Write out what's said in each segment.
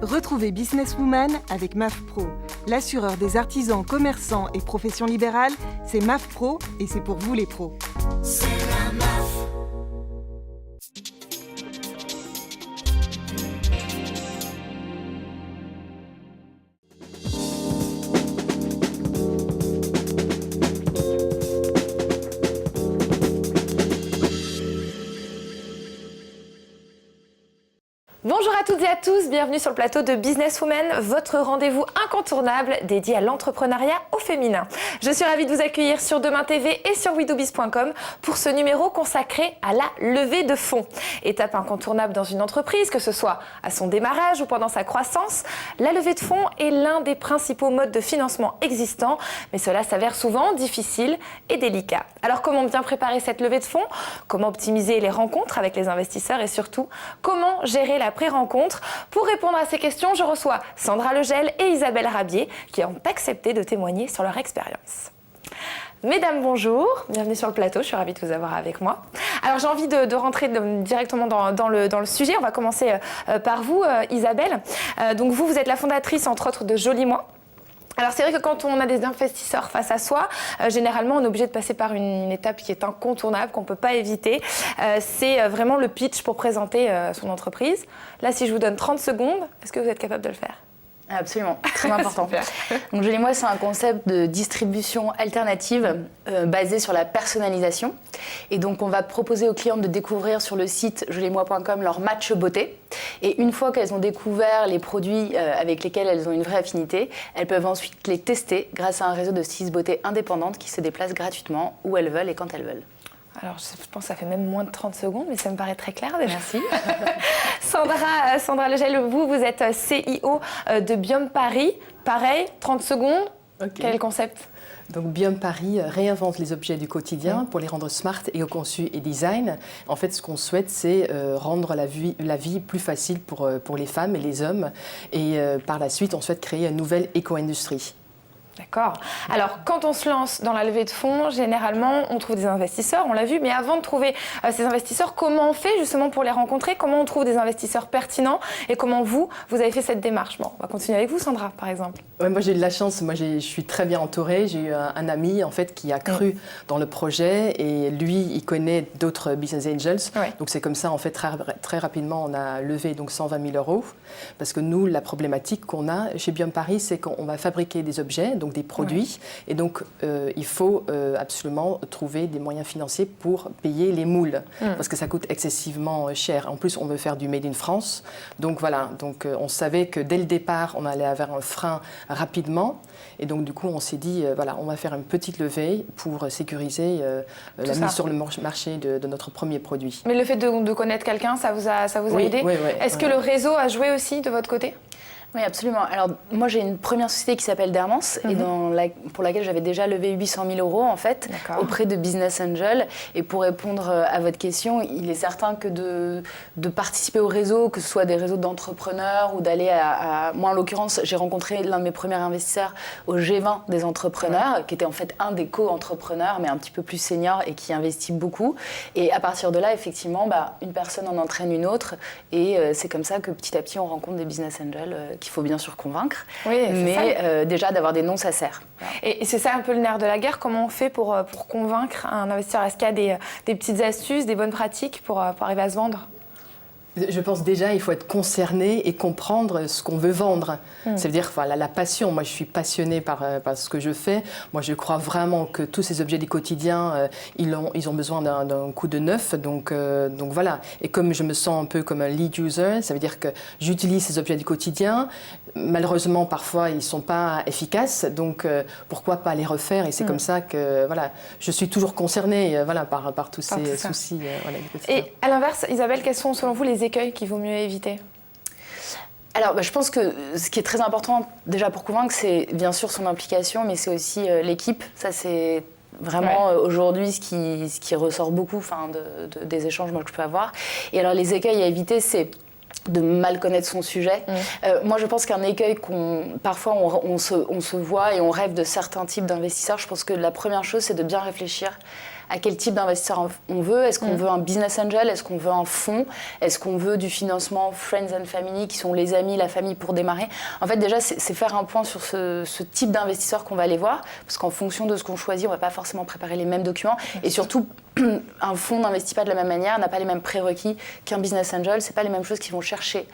Retrouvez Businesswoman avec MAF Pro. L'assureur des artisans, commerçants et professions libérales, c'est MAF Pro et c'est pour vous les pros. C'est la MAF. Bonjour à toutes et à tous, bienvenue sur le plateau de Businesswoman, votre rendez-vous incontournable dédié à l'entrepreneuriat au féminin. Je suis ravie de vous accueillir sur Demain TV et sur WeDoBiz.com pour ce numéro consacré à la levée de fonds. Étape incontournable dans une entreprise, que ce soit à son démarrage ou pendant sa croissance, la levée de fonds est l'un des principaux modes de financement existants, mais cela s'avère souvent difficile et délicat. Alors comment bien préparer cette levée de fonds? Comment optimiser les rencontres avec les investisseurs et surtout, comment gérer la pré-rencontre? Pour répondre à ces questions, je reçois Sandra Legel et Isabelle Rabier qui ont accepté de témoigner sur leur expérience. Mesdames, bonjour, bienvenue sur le plateau, je suis ravie de vous avoir avec moi. Alors j'ai envie de rentrer directement dans le sujet, on va commencer par vous Isabelle. Donc vous êtes la fondatrice entre autres de Joli Moi. Alors c'est vrai que quand on a des investisseurs face à soi, généralement on est obligé de passer par une étape qui est incontournable, qu'on ne peut pas éviter. C'est vraiment le pitch pour présenter son entreprise. Là, si je vous donne 30 secondes, est-ce que vous êtes capable de le faire ? Absolument, très important. Donc Joli Moi, c'est un concept de distribution alternative basé sur la personnalisation. Et donc on va proposer aux clientes de découvrir sur le site jolimoi.com leur match beauté. Et une fois qu'elles ont découvert les produits avec lesquels elles ont une vraie affinité, elles peuvent ensuite les tester grâce à un réseau de stylistes beauté indépendantes qui se déplacent gratuitement où elles veulent et quand elles veulent. Alors, je pense que ça fait même moins de 30 secondes, mais ça me paraît très clair déjà. Merci. Sandra Legel, vous êtes CEO de Biome Paris. Pareil, 30 secondes. Okay. Quel est le concept ? Donc Biome Paris réinvente les objets du quotidien pour les rendre smart et éco-conçus et design. En fait, ce qu'on souhaite, c'est rendre la vie plus facile pour les femmes et les hommes. Et par la suite, on souhaite créer une nouvelle éco-industrie. D'accord. Alors, quand on se lance dans la levée de fonds, généralement, on trouve des investisseurs, on l'a vu, mais avant de trouver ces investisseurs, comment on fait justement pour les rencontrer? Comment on trouve des investisseurs pertinents? Et comment vous avez fait cette démarche? Bon, on va continuer avec vous, Sandra, par exemple. Ouais, moi, j'ai eu de la chance. Moi, je suis très bien entourée. J'ai eu un ami, en fait, qui a cru dans le projet et lui, il connaît d'autres business angels. Ouais. Donc, c'est comme ça, en fait, très rapidement, on a levé donc 120 000 €. Parce que nous, la problématique qu'on a chez Biome Paris, c'est qu'on va fabriquer des objets, donc des produits, et donc il faut absolument trouver des moyens financiers pour payer les moules, parce que ça coûte excessivement cher. En plus, on veut faire du Made in France, donc voilà, donc on savait que dès le départ, on allait avoir un frein rapidement, et donc du coup, on s'est dit, voilà, on va faire une petite levée pour sécuriser la mise sur le marché de notre premier produit. Mais le fait de connaître quelqu'un, ça vous a aidé? Oui, Est-ce que le réseau a joué aussi de votre côté? Oui, absolument. Alors, moi, j'ai une première société qui s'appelle Dermance, et pour laquelle j'avais déjà levé 800 000 € en fait, auprès de Business Angel. Et pour répondre à votre question, il est certain que de participer au réseau, que ce soit des réseaux d'entrepreneurs ou d'aller moi, en l'occurrence, j'ai rencontré l'un de mes premiers investisseurs au G20 des entrepreneurs, qui était en fait un des co-entrepreneurs, mais un petit peu plus senior et qui investit beaucoup. Et à partir de là, effectivement, une personne en entraîne une autre. Et c'est comme ça que petit à petit, on rencontre des Business Angels qu'il faut bien sûr convaincre, mais déjà d'avoir des noms, ça sert. Et c'est ça un peu le nerf de la guerre, comment on fait pour convaincre un investisseur? Est-ce qu'il y a des petites astuces, des bonnes pratiques pour arriver à se vendre? Je pense déjà il faut être concerné et comprendre ce qu'on veut vendre. Ça veut dire voilà, la passion. Moi, je suis passionnée par ce que je fais. Moi, je crois vraiment que tous ces objets du quotidien, ils ont besoin d'un coup de neuf. Donc voilà. Et comme je me sens un peu comme un lead user, ça veut dire que j'utilise ces objets du quotidien. Malheureusement, parfois, ils ne sont pas efficaces. Donc pourquoi pas les refaire? Et c'est comme ça que voilà, je suis toujours concernée par tous ces soucis. Et à l'inverse, Isabelle, quels sont selon vous les écueils qu'il vaut mieux éviter? Alors, je pense que ce qui est très important déjà pour convaincre, c'est bien sûr son implication, mais c'est aussi l'équipe. Ça, c'est vraiment aujourd'hui ce qui ressort beaucoup des échanges moi, que je peux avoir. Et alors, les écueils à éviter, c'est de mal connaître son sujet. Moi, je pense qu'un écueil parfois on se voit et on rêve de certains types d'investisseurs. Je pense que la première chose, c'est de bien réfléchir à quel type d'investisseur on veut. Est-ce qu'on veut un business angel? Est-ce qu'on veut un fonds? Est-ce qu'on veut du financement friends and family, qui sont les amis, la famille pour démarrer? En fait, déjà, c'est faire un point sur ce type d'investisseur qu'on va aller voir, parce qu'en fonction de ce qu'on choisit, on ne va pas forcément préparer les mêmes documents. Et surtout, un fonds n'investit pas de la même manière, n'a pas les mêmes prérequis qu'un business angel. C'est pas les mêmes choses qu'ils vont chercher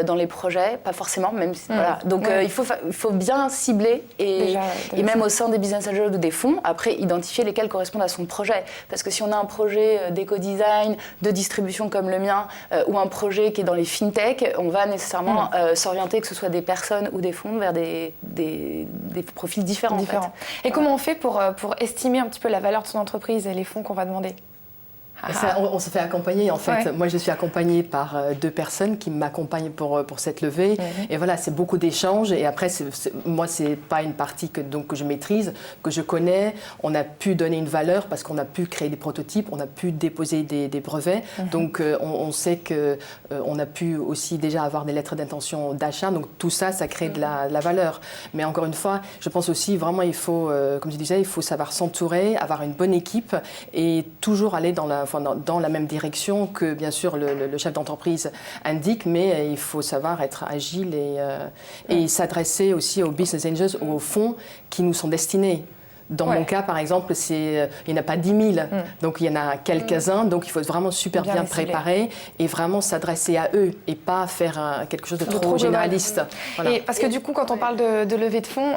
dans les projets, pas forcément. Même voilà. Donc il faut bien cibler et même au sein des business angels ou des fonds, après identifier lesquels correspondent à son projet. Parce que si on a un projet d'éco-design, de distribution comme le mien, ou un projet qui est dans les fintech, on va nécessairement s'orienter, que ce soit des personnes ou des fonds, vers des profils différents. En fait. Et comment on fait pour estimer un petit peu la valeur de son entreprise et les fonds qu'on va demander? On se fait accompagner en fait. Moi je suis accompagnée par 2 personnes qui m'accompagnent pour cette levée. Et voilà, c'est beaucoup d'échanges. Et après, moi c'est pas une partie que je maîtrise, que je connais. On a pu donner une valeur parce qu'on a pu créer des prototypes, on a pu déposer des brevets. Donc on sait qu'on a pu aussi déjà avoir des lettres d'intention d'achat. Donc tout ça, ça crée de la valeur. Mais encore une fois, je pense aussi vraiment il faut, comme je disais, il faut savoir s'entourer, avoir une bonne équipe et toujours aller dans la même direction que, bien sûr, le chef d'entreprise indique, mais il faut savoir être agile et s'adresser aussi aux business angels ou aux fonds qui nous sont destinés. Dans mon cas, par exemple, il n'y en a pas 10 000, donc il y en a quelques-uns, donc il faut vraiment super bien préparer et vraiment s'adresser à eux et pas faire quelque chose de trop généraliste. Voilà. Et parce que du coup, quand on parle de levée de fonds,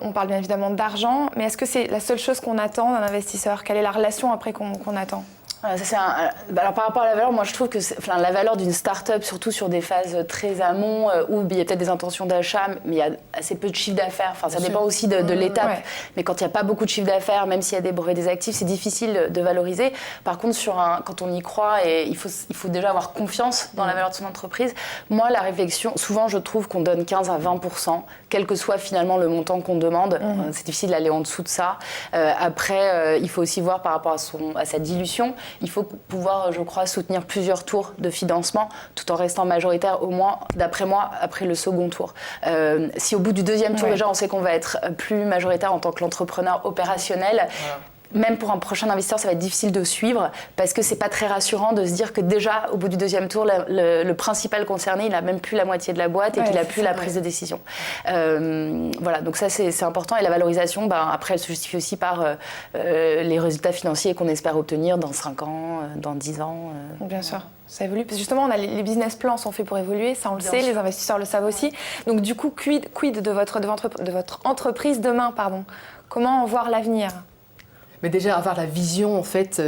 on parle bien évidemment d'argent, mais est-ce que c'est la seule chose qu'on attend d'un investisseur? Quelle est la relation après qu'on attend? Alors par rapport à la valeur, moi je trouve que la valeur d'une start-up, surtout sur des phases très amont, où il y a peut-être des intentions d'achat, mais il y a assez peu de chiffre d'affaires. Ça dépend aussi de l'étape. Mais quand il n'y a pas beaucoup de chiffre d'affaires, même s'il y a des brevets des actifs, c'est difficile de valoriser. Par contre, quand on y croit, il faut déjà avoir confiance dans la valeur de son entreprise. Moi, la réflexion, souvent je trouve qu'on donne 15 à 20%, quel que soit finalement le montant qu'on demande. C'est difficile d'aller en dessous de ça. Après, il faut aussi voir par rapport à sa dilution. Il faut pouvoir, je crois, soutenir plusieurs tours de financement tout en restant majoritaire, au moins, d'après moi, après le second tour. Si au bout du deuxième tour, déjà, on sait qu'on va être plus majoritaire en tant que l'entrepreneur opérationnel, même pour un prochain investisseur, ça va être difficile de suivre parce que c'est pas très rassurant de se dire que déjà, au bout du deuxième tour, le principal concerné, il a même plus la moitié de la boîte et qu'il a plus la prise de décision. Voilà, donc ça c'est important. Et la valorisation, après, elle se justifie aussi par les résultats financiers qu'on espère obtenir dans 5 ans, dans 10 ans. Bien sûr. Ça évolue, parce que justement, les business plans sont faits pour évoluer, ça on le sait, les investisseurs le savent aussi. Donc du coup, quid de votre entreprise demain, pardon? Comment voir l'avenir? Mais déjà avoir la vision, en fait,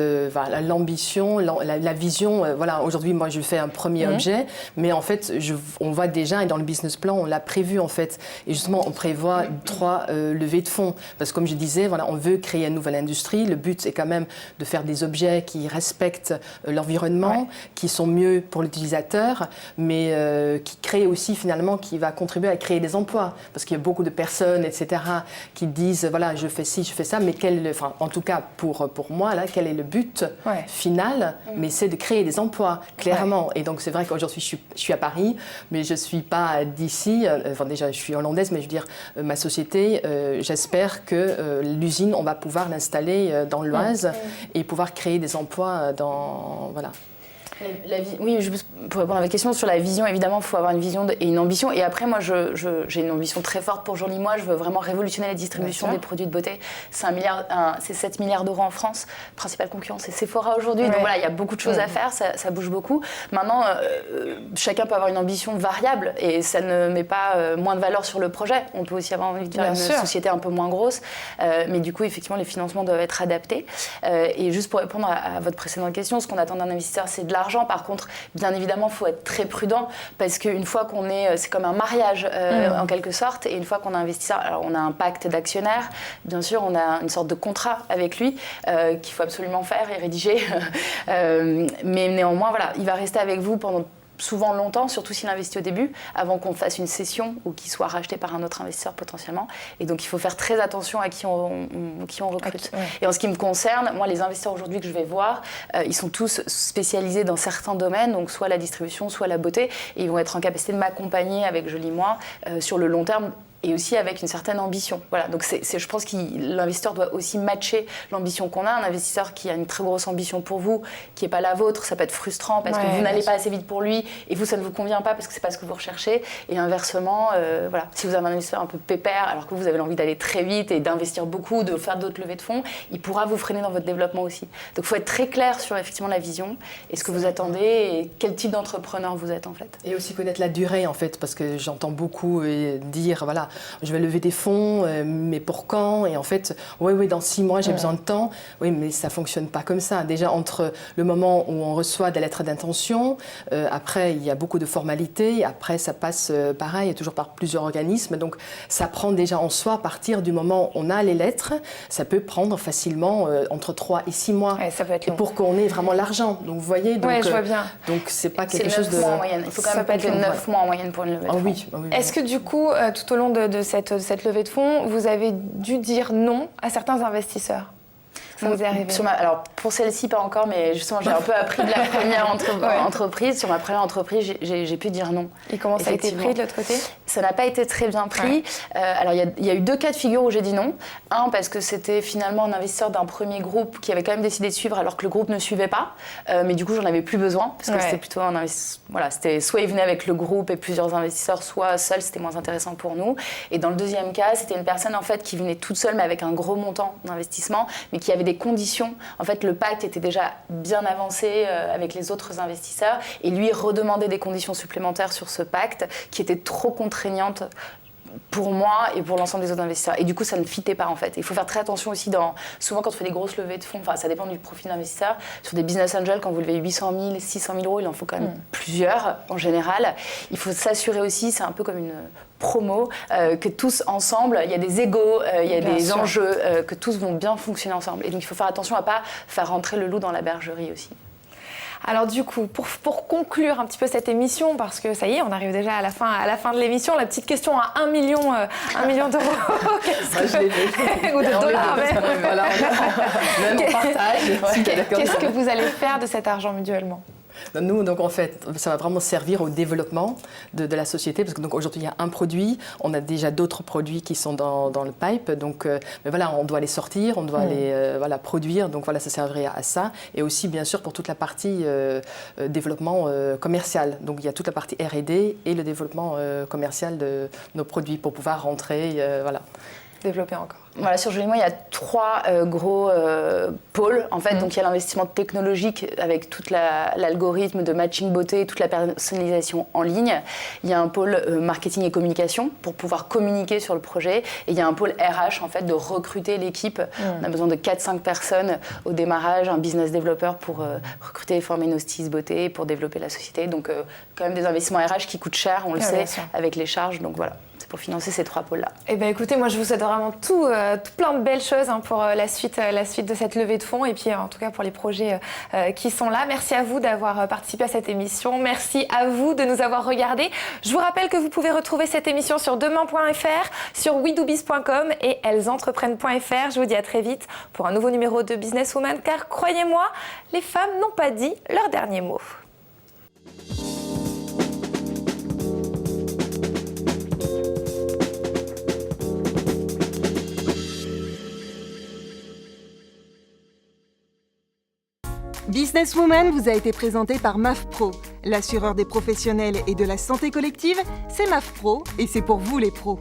l'ambition, la vision. Voilà, aujourd'hui, moi, je fais un premier objet, mais en fait, on voit déjà, et dans le business plan, on l'a prévu, en fait. Et justement, on prévoit 3 levées de fonds. Parce que, comme je disais, voilà, on veut créer une nouvelle industrie. Le but, c'est quand même de faire des objets qui respectent l'environnement, qui sont mieux pour l'utilisateur, mais qui créent aussi, finalement, qui va contribuer à créer des emplois. Parce qu'il y a beaucoup de personnes, etc., qui disent, voilà, je fais ci, je fais ça, mais en tout cas, pour moi, là, quel est le but final? Mais c'est de créer des emplois, clairement. Et donc, c'est vrai qu'aujourd'hui, je suis à Paris, mais je ne suis pas d'ici. Enfin, déjà, je suis hollandaise, mais je veux dire, ma société, j'espère que l'usine, on va pouvoir l'installer dans l'Oise et pouvoir créer des emplois Voilà. Oui, pour répondre à votre question sur la vision, évidemment, il faut avoir une vision et une ambition. Et après, moi, j'ai une ambition très forte pour Jolie Moi. Je veux vraiment révolutionner la distribution des produits de beauté. C'est 7 milliards d'euros en France. Principale concurrence, c'est Sephora aujourd'hui. Donc voilà, il y a beaucoup de choses à faire, ça bouge beaucoup. Maintenant, chacun peut avoir une ambition variable et ça ne met pas moins de valeur sur le projet. On peut aussi avoir envie de faire une société un peu moins grosse. Mais du coup, effectivement, les financements doivent être adaptés. Et juste pour répondre à votre précédente question, ce qu'on attend d'un investisseur, c'est de l'argent. Par contre, bien évidemment, il faut être très prudent parce qu'une fois qu'on c'est comme un mariage en quelque sorte, et une fois qu'on a investisseur, alors on a un pacte d'actionnaires, bien sûr, on a une sorte de contrat avec lui qu'il faut absolument faire et rédiger, mais néanmoins, voilà, il va rester avec vous pendant souvent longtemps, surtout s'il investit au début, avant qu'on fasse une cession ou qu'il soit racheté par un autre investisseur potentiellement. Et donc, il faut faire très attention à qui on recrute. Et en ce qui me concerne, moi, les investisseurs aujourd'hui que je vais voir, ils sont tous spécialisés dans certains domaines, donc soit la distribution, soit la beauté, et ils vont être en capacité de m'accompagner avec Jolie Moi sur le long terme et aussi avec une certaine ambition. Voilà, donc je pense que l'investisseur doit aussi matcher l'ambition qu'on a. Un investisseur qui a une très grosse ambition pour vous, qui n'est pas la vôtre, ça peut être frustrant parce que vous n'allez pas assez vite pour lui et vous, ça ne vous convient pas parce que ce n'est pas ce que vous recherchez. Et inversement, voilà, si vous avez un investisseur un peu pépère alors que vous avez envie d'aller très vite et d'investir beaucoup, de faire d'autres levées de fonds, il pourra vous freiner dans votre développement aussi. Donc il faut être très clair sur effectivement la vision et ce que vous attendez et quel type d'entrepreneur vous êtes en fait. Et aussi connaître la durée en fait, parce que j'entends beaucoup dire voilà, je vais lever des fonds, mais pour quand? Et en fait, oui, dans 6 mois j'ai besoin de temps. Oui, mais ça fonctionne pas comme ça. Déjà entre le moment où on reçoit des lettres d'intention, après il y a beaucoup de formalités, après ça passe pareil, toujours par plusieurs organismes. Donc ça prend déjà en soi, à partir du moment où on a les lettres, ça peut prendre facilement entre 3 et 6 mois. Ouais, ça peut être long. Et pour qu'on ait vraiment l'argent. Donc vous voyez, donc, je vois bien. Donc c'est pas quelque chose de... 9 mois en moyenne. Il faut quand même pas 9 mois en moyenne pour une levée de fonds. Oui. Est-ce que du coup, tout au long de cette levée de fonds, vous avez dû dire non à certains investisseurs? Ça vous est arrivé? Alors pour celle-ci pas encore, mais justement j'ai un peu appris de la première entreprise. Sur ma première entreprise, j'ai pu dire non. Et comment ça a été pris de l'autre côté? Ça n'a pas été très bien pris. Alors il y a eu 2 cas de figure où j'ai dit non. Un, parce que c'était finalement un investisseur d'un premier groupe qui avait quand même décidé de suivre alors que le groupe ne suivait pas. Mais du coup j'en avais plus besoin parce que c'était plutôt un investisseur. Voilà, c'était soit il venait avec le groupe et plusieurs investisseurs, soit seul, c'était moins intéressant pour nous. Et dans le deuxième cas, c'était une personne en fait qui venait toute seule mais avec un gros montant d'investissement, mais qui avait des conditions. En fait, le pacte était déjà bien avancé avec les autres investisseurs et lui redemandait des conditions supplémentaires sur ce pacte qui étaient trop contraignantes pour moi et pour l'ensemble des autres investisseurs. Et du coup, ça ne fitait pas en fait. Il faut faire très attention aussi souvent quand on fait des grosses levées de fonds, ça dépend du profil d'investisseur. Sur des business angels, quand vous levez 800 000, 600 000 euros, il en faut quand même plusieurs en général. Il faut s'assurer aussi, c'est un peu comme une promo, que tous ensemble, il y a des égos, il y a des enjeux, que tous vont bien fonctionner ensemble. Et donc il faut faire attention à ne pas faire rentrer le loup dans la bergerie aussi. Alors du coup, pour conclure un petit peu cette émission, parce que ça y est, on arrive déjà à la fin de l'émission, la petite question à 1 million d'euros. Je l'ai vu. Ou de dollars. Voilà, même on partage. Qu'est-ce que vous allez faire de cet argent mutuellement ? Nous, donc en fait, ça va vraiment servir au développement de la société, parce que donc aujourd'hui il y a un produit, on a déjà d'autres produits qui sont dans le pipe, donc mais voilà, on doit les sortir, on doit les produire, donc voilà, ça servirait à ça, et aussi bien sûr pour toute la partie développement commercial. Donc il y a toute la partie R&D et le développement commercial de nos produits pour pouvoir rentrer, développer encore. Voilà, sur Joliment, il y a 3 gros pôles. En fait, donc il y a l'investissement technologique avec tout l'algorithme de matching beauté, toute la personnalisation en ligne. Il y a un pôle marketing et communication pour pouvoir communiquer sur le projet. Et il y a un pôle RH, en fait, de recruter l'équipe. On a besoin de 4-5 personnes au démarrage, un business developer pour recruter et former nos stylistes beauté, pour développer la société. Donc, quand même des investissements RH qui coûtent cher, on le sait, avec les charges. Donc voilà. Pour financer ces 3 pôles-là. Eh bien, écoutez, moi, je vous souhaite vraiment tout plein de belles choses pour la suite de cette levée de fonds et puis, en tout cas, pour les projets qui sont là. Merci à vous d'avoir participé à cette émission. Merci à vous de nous avoir regardés. Je vous rappelle que vous pouvez retrouver cette émission sur demain.fr, sur WeDoBiz.com et ellesentreprennent.fr. Je vous dis à très vite pour un nouveau numéro de Businesswoman, car croyez-moi, les femmes n'ont pas dit leur dernier mot. Businesswoman vous a été présenté par MAFPRO. L'assureur des professionnels et de la santé collective, c'est MAFPRO et c'est pour vous les pros.